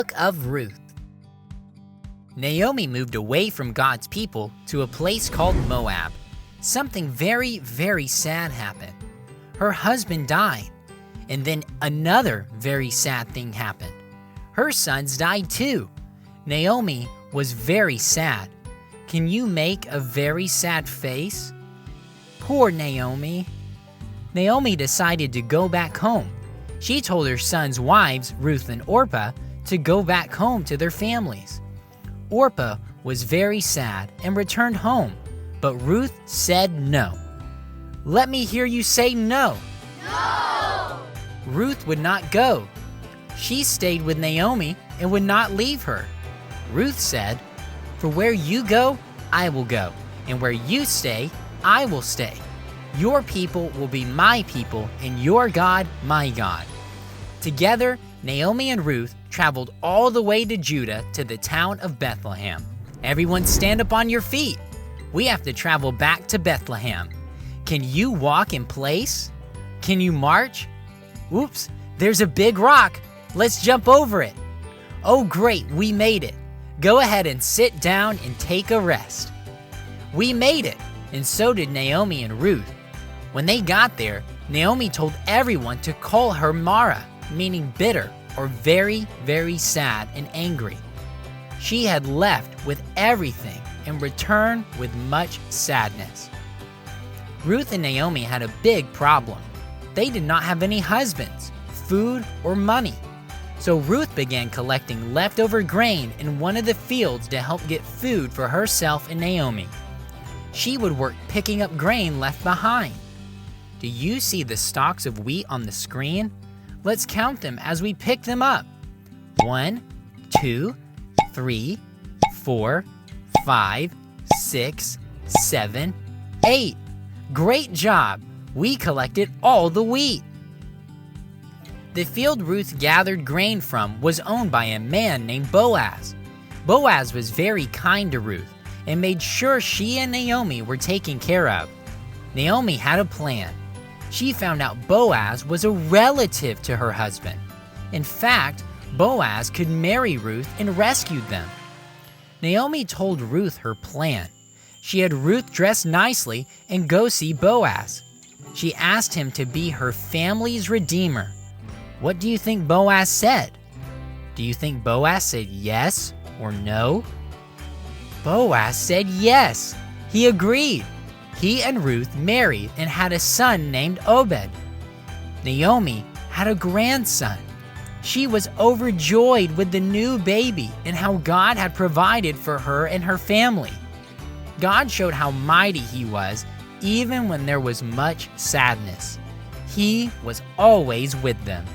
Book of Ruth. Naomi moved away from God's people to a place called Moab. Something very, very sad happened. Her husband died, and then another very sad thing happened. Her sons died too. Naomi was very sad. Can you make a very sad face? Poor Naomi. Naomi decided to go back home. She told her sons' wives, Ruth and Orpah, to go back home to their families. Orpah was very sad and returned home, but Ruth said no. Let me hear you say no. No! Ruth would not go. She stayed with Naomi and would not leave her. Ruth said, "For where you go, I will go, and where you stay, I will stay. Your people will be my people, and your God, my God." Together, Naomi and Ruth traveled all the way to Judah to the town of Bethlehem. Everyone stand up on your feet. We have to travel back to Bethlehem. Can you walk in place? Can you march? Oops, there's a big rock. Let's jump over it. Oh great, we made it. Go ahead and sit down and take a rest. We made it, and so did Naomi and Ruth. When they got there, Naomi told everyone to call her Mara, meaning bitter or very, very sad and angry. She had left with everything and returned with much sadness. Ruth and Naomi had a big problem. They did not have any husbands, food, or money. So Ruth began collecting leftover grain in one of the fields to help get food for herself and Naomi. She would work picking up grain left behind. Do you see the stalks of wheat on the screen? Let's count them as we pick them up. 1, 2, 3, 4, 5, 6, 7, 8. Great job! We collected all the wheat. The field Ruth gathered grain from was owned by a man named Boaz. Boaz was very kind to Ruth and made sure she and Naomi were taken care of. Naomi had a plan. She found out Boaz was a relative to her husband. In fact, Boaz could marry Ruth and rescue them. Naomi told Ruth her plan. She had Ruth dress nicely and go see Boaz. She asked him to be her family's redeemer. What do you think Boaz said? Do you think Boaz said yes or no? Boaz said yes. He agreed. He and Ruth married and had a son named Obed. Naomi had a grandson. She was overjoyed with the new baby and how God had provided for her and her family. God showed how mighty He was even when there was much sadness. He was always with them.